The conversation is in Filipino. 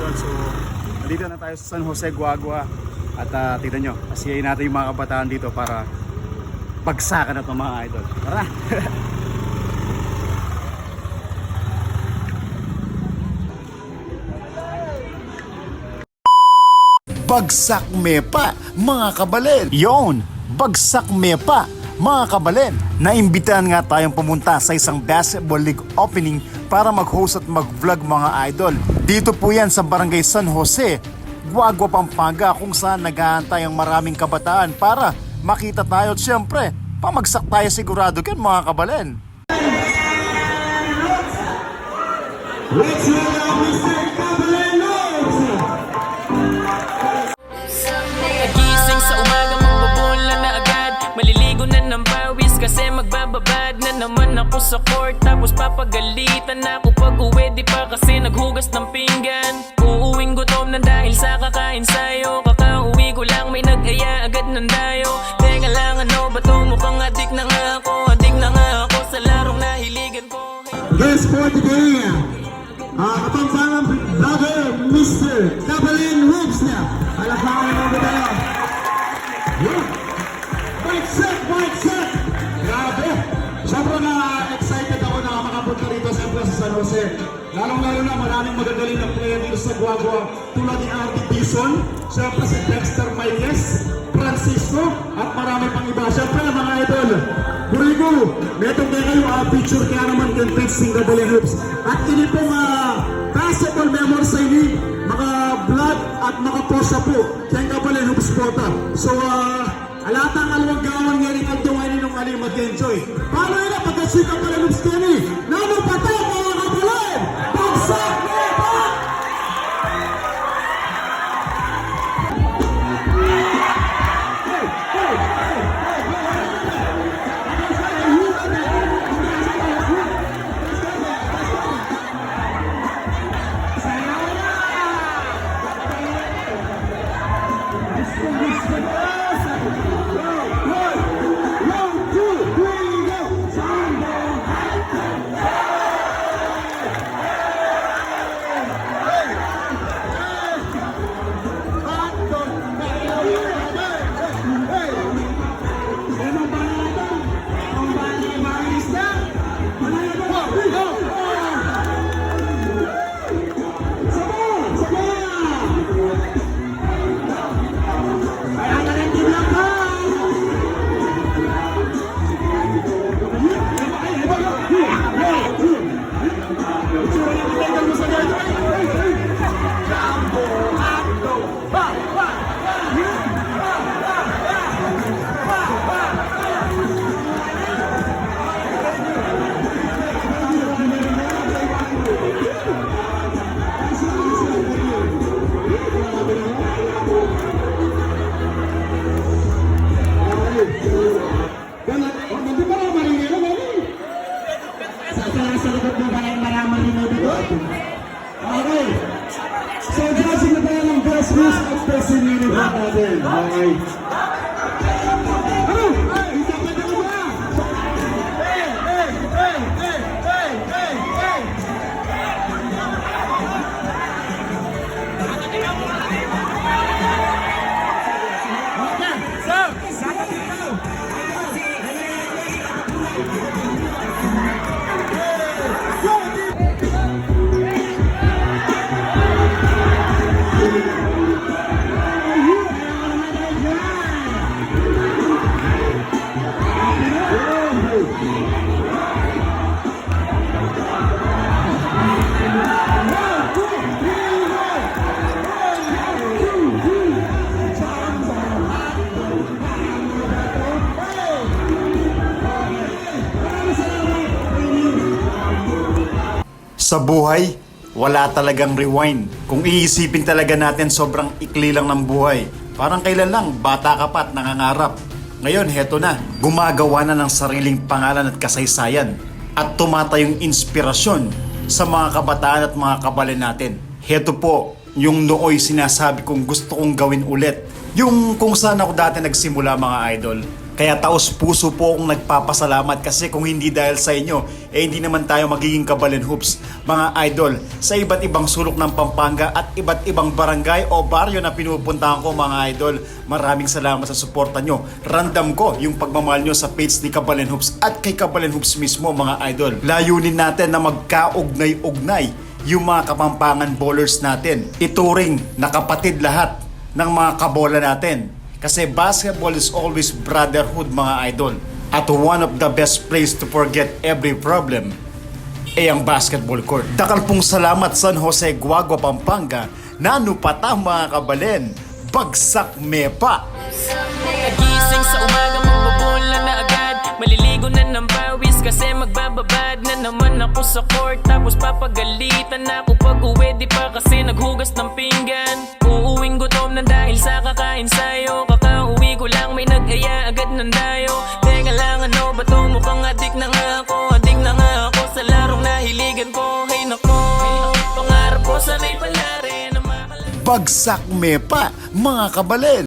idol. So, nandito na tayo sa San Jose, Guagua. At tignan nyo, asiyain natin yung mga kabataan dito para bagsakan na itong mga idol. Tara! Bagsak Mepa, mga kabalen. Yon, Bagsak Mepa, mga kabalen. Naimbitahan nga tayong pumunta sa isang basketball league opening para mag-host at mag-vlog mga idol. Dito po yan sa Barangay San Jose, Guagua, Pampanga, kung saan nag-aantay ang maraming kabataan para makita tayo at syempre, pamagsak tayo sigurado yan mga kabalen. Let's welcome Mr. Cabalenos! Nagising sa umaga, magbobola na agad. Maliligo na ng pawis kasi magbababad na naman ako sa court. Tapos papagalitan ako pag uwi, di pa kasi naghugas ng pinggan. Uuwing gutom na dahil sa kakain sayo. Kakauwi ko lang may nag-aya agad ng dayo. Teka lang, ano ba to? Mukhang adik na nga ako. Adik na nga ako sa larong nahiligan ko. Guys, for today, kapampangang vlogger, Mr. Cabalenos na. Alakhangan mo ba tayo? Yun! Mic check! Grabe! Sobrang excited ako na makapunta rito sa San Jose. Lalong-lalo na maraming magagaling na player dito sa Guagua tulad ni Andy Dizon, siyempre si Dexter Maynez, Francisco, at marami pang iba. Siyempre mga idol, Burigo, metong na kayo picture kaya naman yung fixing Cabalenos. At ini pong basketball memory sa ini, maka-vlog at maka-post po kaya Cabalenos pota. So, alatang alawang gawan nga rin ang tuwain ninong aling mag-enjoy. Paano yun na pagkasing Cabalenos kani? Nano pa ito mga kapulay! Bagsak Mepa! Okay. So, judging na tayo ng best news at best in uniform natin. Okay. Ano? Isa pa na ba? Sa buhay, wala talagang rewind. Kung iisipin talaga natin, sobrang ikli lang ng buhay. Parang kailan lang, bata ka pa at nangangarap. Ngayon, heto na, gumagawa na ng sariling pangalan at kasaysayan. At tumatayong inspirasyon sa mga kabataan at mga kabalen natin. Heto po, yung nooy sinasabi kong gusto kong gawin ulit. Yung kung saan ako dati nagsimula mga idol. Kaya taos puso po akong nagpapasalamat kasi kung hindi dahil sa inyo, hindi naman tayo magiging Kabalen Hoops, mga idol, sa iba't ibang sulok ng Pampanga at iba't ibang barangay o baryo na pinupuntahan ko, mga idol. Maraming salamat sa suporta nyo. Random ko yung pagmamahal nyo sa page ni Kabalen Hoops at kay Kabalen Hoops mismo, mga idol. Layunin natin na magkaugnay-ugnay yung mga Kapampangan bowlers natin. Ituring na kapatid lahat ng mga kabola natin. Kasi basketball is always brotherhood, mga idol. At one of the best place to forget every problem ay ang basketball court. Dakal pong salamat San Jose, Guagua, Pampanga. Nanupata, mga kabalen. Bagsak Mepa. Nagising sa umaga, magbobola na agad. Maliligo na ng pawis kasi magbababad na naman ako sa court. Tapos papagalitan ako pag uwi, di pa kasi naghugas ng pinggan. Uuwing gutom na dahil sa kakain sayo. Kakauwi ko lang may nag-aya agad ng dayo. Teka lang, ano ba to? Mukhang adik na nga ako. Adik na nga ako sa larong nahiligan ko. Hay nako, pangarap ko sana'y pala rin. Bagsak Mepa, mga kabalen.